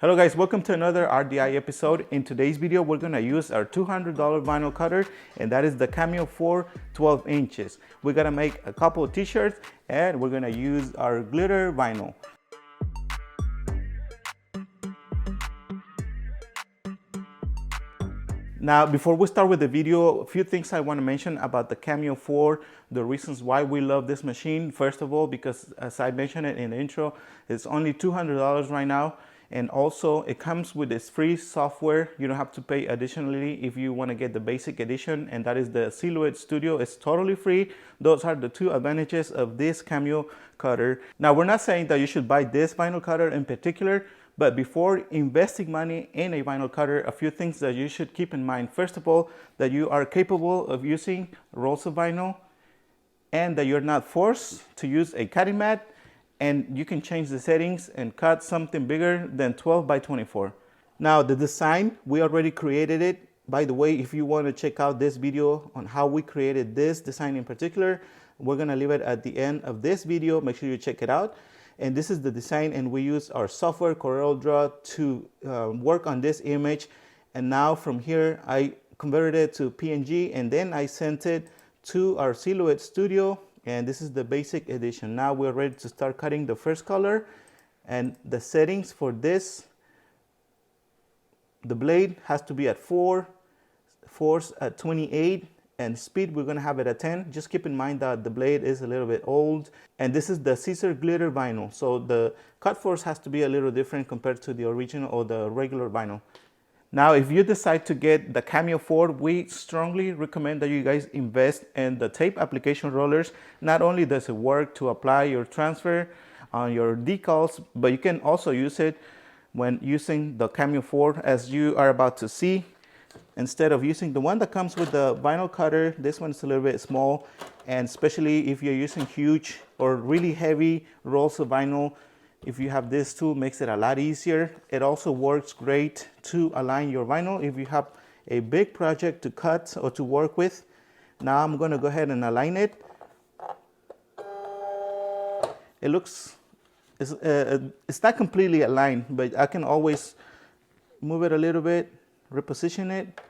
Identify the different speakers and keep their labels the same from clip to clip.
Speaker 1: Hello guys, welcome to another RDI episode. In today's video, we're gonna use our $200 vinyl cutter, and that is the Cameo 4 12 inches. We're gonna make a couple of t-shirts, and we're gonna use our glitter vinyl. Now, before we start with the video, a few things I want to mention about the Cameo 4, the reasons why we love this machine. First of all, because as I mentioned it in the intro, it's only $200 right now. And also it comes with this free software. You don't have to pay additionally if you want to get the basic edition, and that is the Silhouette Studio. It's totally free. Those are the two advantages of this Cameo cutter. Now, we're not saying that you should buy this vinyl cutter in particular, but before investing money in a vinyl cutter, a few things that you should keep in mind. First of all, that you are capable of using rolls of vinyl, and that you're not forced to use a cutting mat, and you can change the settings and cut something bigger than 12 by 24. Now, the design, we already created it. By the way, if you want to check out this video on how we created this design in particular, we're going to leave it at the end of this video. Make sure you check it out. And this is the design, and we use our software CorelDRAW to work on this image. And now from here, I converted it to PNG, and then I sent it to our Silhouette Studio, and this is the basic edition. Now we're ready to start cutting the first color, and the settings for this, the blade has to be at 4, force at 28, and speed we're going to have it at 10. Just keep in mind that the blade is a little bit old, and this is the scissor glitter vinyl, so the cut force has to be a little different compared to the original or the regular vinyl. Now, if you decide to get the Cameo 4, we strongly recommend that you guys invest in the tape application rollers. Not only does it work to apply your transfer on your decals, but you can also use it when using the Cameo 4, as you are about to see. Instead of using the one that comes with the vinyl cutter, this one is a little bit small, and especially if you're using huge or really heavy rolls of vinyl, if you have this tool, makes it a lot easier. It also works great to align your vinyl if you have a big project to cut or to work with. Now I'm going to go ahead and align it. It looks, it's not completely aligned, but I can always move it a little bit, reposition it,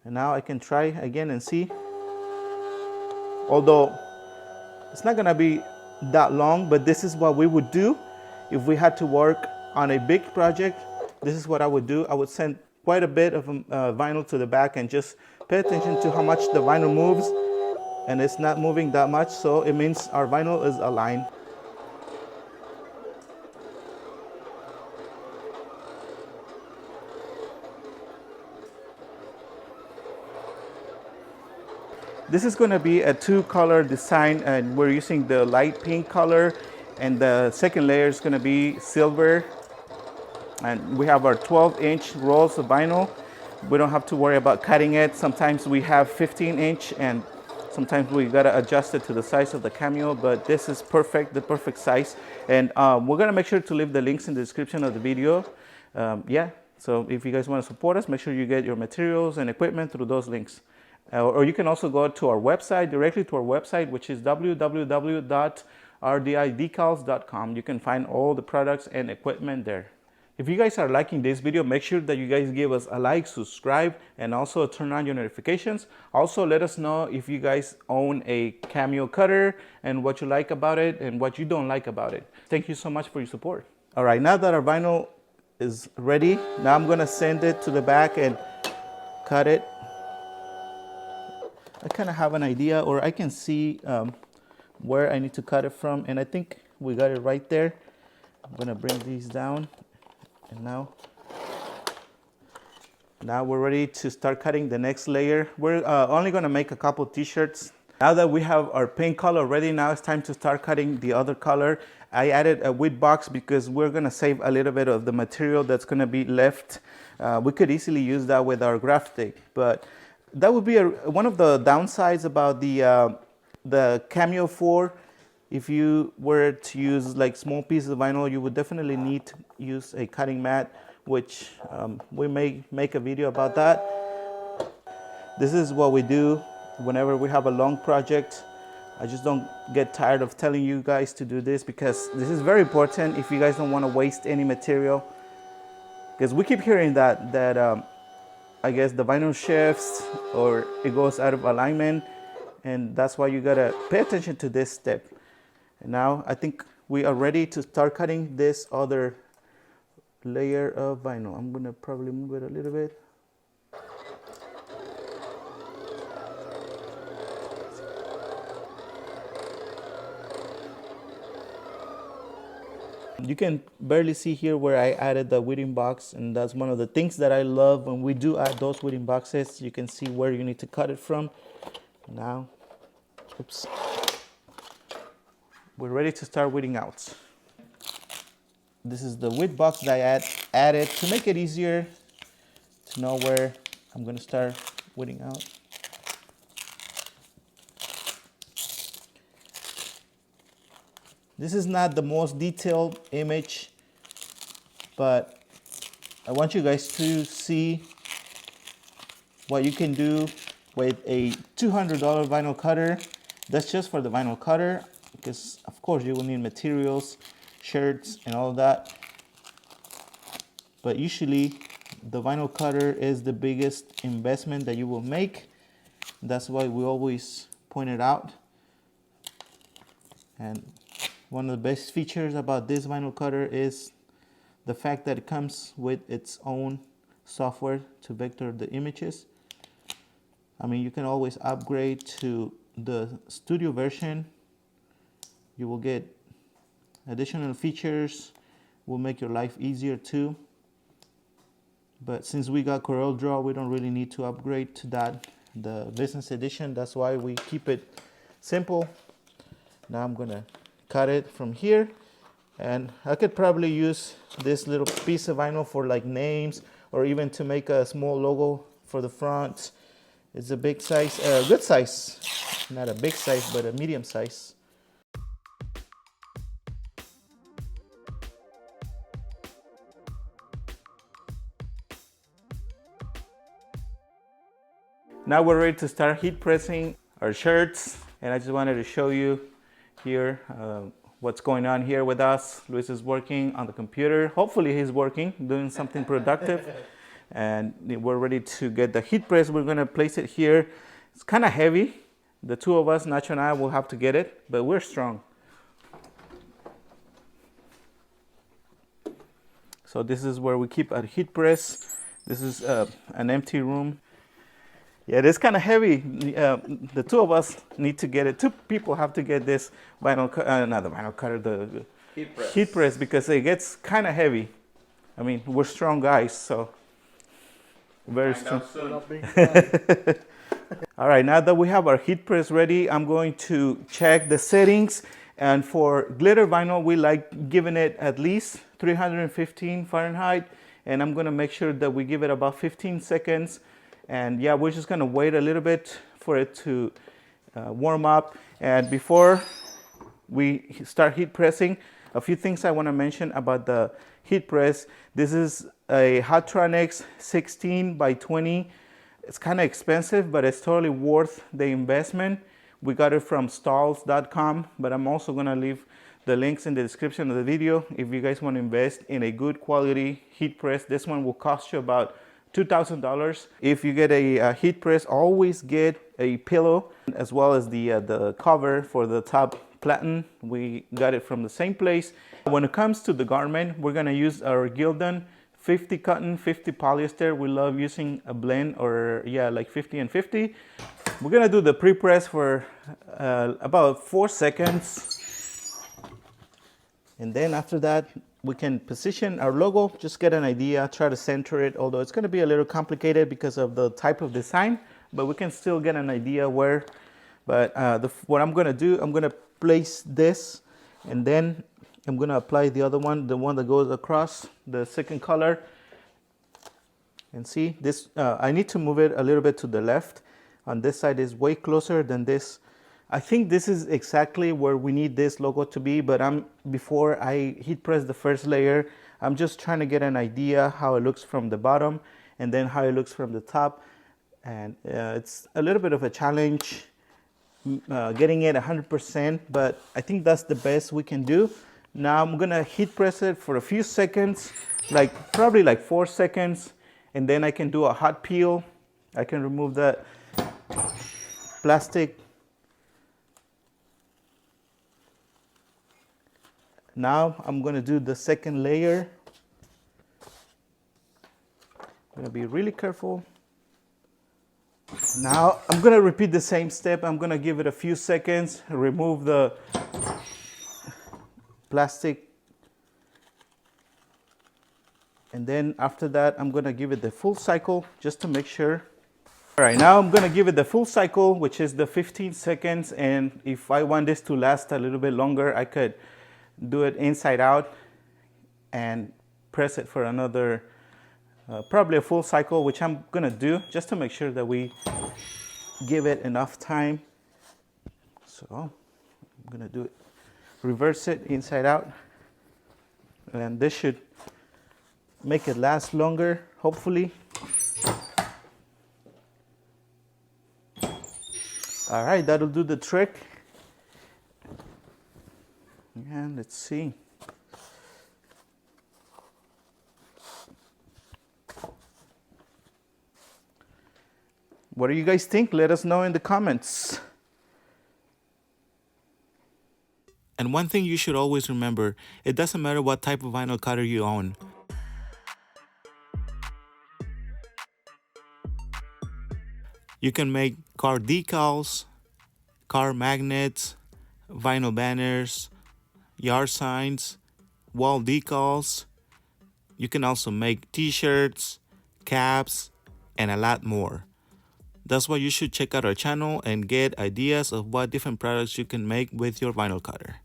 Speaker 1: and now I can try again and see. Although it's not going to be that long, but this is what we would do if we had to work on a big project. This is what I would do. I would send quite a bit of vinyl to the back and just pay attention to how much the vinyl moves, and it's not moving that much, so it means our vinyl is aligned. This is going to be a two-color design, and we're using the light pink color, and the second layer is going to be silver. And we have our 12-inch rolls of vinyl. We don't have to worry about cutting it. Sometimes we have 15-inch, and sometimes we got to adjust it to the size of the Cameo, but this is perfect, the perfect size. And we're going to make sure to leave the links in the description of the video. Yeah, so if you guys want to support us, make sure you get your materials and equipment through those links. Or you can also go to our website, directly to our website, which is www.rdidecals.com. You can find all the products and equipment there. If you guys are liking this video, make sure that you guys give us a like, subscribe, and also turn on your notifications. Also, let us know if you guys own a Cameo cutter and what you like about it and what you don't like about it. Thank you so much for your support. All right, now that our vinyl is ready, now I'm going to send it to the back and cut it. I kind of have an idea, or I can see where I need to cut it from, and I think we got it right there. I'm going to bring these down, and now we're ready to start cutting the next layer. We're only going to make a couple t-shirts. Now that we have our pink color ready, now it's time to start cutting the other color. I added a width box because we're going to save a little bit of the material that's going to be left. We could easily use that with our graphic, but that would be one of the downsides about the Cameo 4. If you were to use like small pieces of vinyl, you would definitely need to use a cutting mat, which we may make a video about that. This is what we do whenever we have a long project. I just don't get tired of telling you guys to do this because this is very important if you guys don't want to waste any material. because we keep hearing that I guess the vinyl shifts or it goes out of alignment, and that's why you gotta pay attention to this step. And now I think we are ready to start cutting this other layer of vinyl. I'm gonna probably move it a little bit. You can barely see here where I added the weeding box, and that's one of the things that I love when we do add those weeding boxes. You can see where you need to cut it from. Now, oops, we're ready to start weeding out. This is the weed box that I added to make it easier to know where I'm gonna start weeding out. This is not the most detailed image, but I want you guys to see what you can do with a $200 vinyl cutter. That's just for the vinyl cutter, because of course you will need materials, shirts, and all of that. But usually the vinyl cutter is the biggest investment that you will make. That's why we always point it out. And one of the best features about this vinyl cutter is the fact that it comes with its own software to vector the images. I mean, you can always upgrade to the studio version. You will get additional features, will make your life easier too. But since we got CorelDRAW, we don't really need to upgrade to that, the business edition. That's why we keep it simple. Now I'm gonna cut it from here, and I could probably use this little piece of vinyl for like names, or even to make a small logo for the front. It's a big size, good size, not a big size, but a medium size. Now we're ready to start heat pressing our shirts, and I just wanted to show you here what's going on here with us. Luis is working on the computer. Hopefully he's working, doing something productive. And we're ready to get the heat press. We're gonna place it here. It's kind of heavy. The two of us, Nacho and I, will have to get it, but we're strong. So this is where we keep our heat press. This is an empty room. Yeah, it is kind of heavy. The two of us need to get it. Two people have to get this not the vinyl cutter, the heat press, because it gets kind of heavy. I mean, we're strong guys, so very strong. All right, now that we have our heat press ready, I'm going to check the settings. And for glitter vinyl, we like giving it at least 315 Fahrenheit. And I'm gonna make sure that we give it about 15 seconds. And yeah, we're just gonna wait a little bit for it to warm up. And before we start heat pressing, a few things I wanna mention about the heat press. This is a Hotronix 16 by 20. It's kind of expensive, but it's totally worth the investment. We got it from stalls.com, but I'm also gonna leave the links in the description of the video. If you guys wanna invest in a good quality heat press, this one will cost you about $2,000. If you get a heat press, always get a pillow as well as the cover for the top platen. We got it from the same place. When it comes to the garment, we're gonna use our Gildan 50 cotton, 50 polyester. We love using a blend, or yeah, like 50 and 50. We're gonna do the pre-press for about 4 seconds. And then after that, we can position our logo, just get an idea, try to center it, although it's gonna be a little complicated because of the type of design, but we can still get an idea where. But what I'm gonna do, I'm gonna place this, and then I'm gonna apply the other one, the one that goes across, the second color. And see, this, I need to move it a little bit to the left. On this side is way closer than this. I think this is exactly where we need this logo to be, but before I heat press the first layer, I'm just trying to get an idea how it looks from the bottom and then how it looks from the top. And it's a little bit of a challenge getting it 100%, but I think that's the best we can do. Now I'm gonna heat press it for a few seconds, like probably like 4 seconds, and then I can do a hot peel. I can remove that plastic. Now I'm gonna do the second layer. I'm gonna be really careful. Now I'm gonna repeat the same step. I'm gonna give it a few seconds, remove the plastic, and then after that I'm gonna give it the full cycle just to make sure. All right, now I'm gonna give it the full cycle, which is the 15 seconds, and if I want this to last a little bit longer, I could do it inside out and press it for another probably a full cycle, which I'm gonna do just to make sure that we give it enough time. So I'm gonna do it, reverse it inside out, and this should make it last longer, hopefully. All right, that'll do the trick. And let's see. What do you guys think? Let us know in the comments.
Speaker 2: And one thing you should always remember, it doesn't matter what type of vinyl cutter you own. You can make car decals, car magnets, vinyl banners, yard signs, wall decals. You can also make t-shirts, caps, and a lot more. That's why you should check out our channel and get ideas of what different products you can make with your vinyl cutter.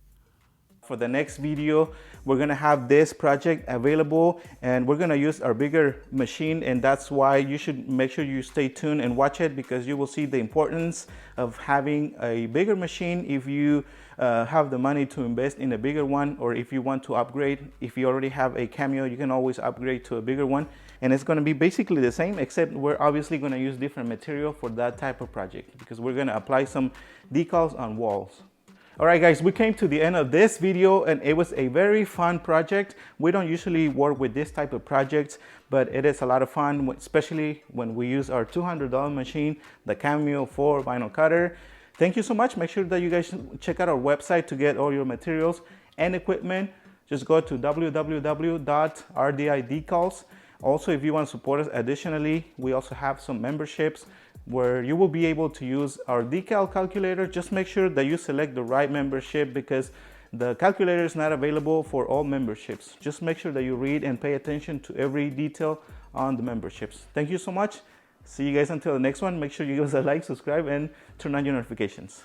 Speaker 1: For the next video, we're gonna have this project available, and we're gonna use our bigger machine, and that's why you should make sure you stay tuned and watch it, because you will see the importance of having a bigger machine if you have the money to invest in a bigger one, or if you want to upgrade. If you already have a Cameo, you can always upgrade to a bigger one, and it's going to be basically the same, except we're obviously going to use different material for that type of project, because we're going to apply some decals on walls. All right, guys, we came to the end of this video, and it was a very fun project. We don't usually work with this type of projects, but it is a lot of fun, especially when we use our $200 machine, the Cameo 4 vinyl cutter. Thank you so much. Make sure that you guys check out our website to get all your materials and equipment. Just go to www.rdidecals. Also, if you want to support us additionally, we also have some memberships where you will be able to use our decal calculator. Just make sure that you select the right membership, because the calculator is not available for all memberships. Just make sure that you read and pay attention to every detail on the memberships. Thank you so much. See you guys until the next one. Make sure you give us a like, subscribe, and turn on your notifications.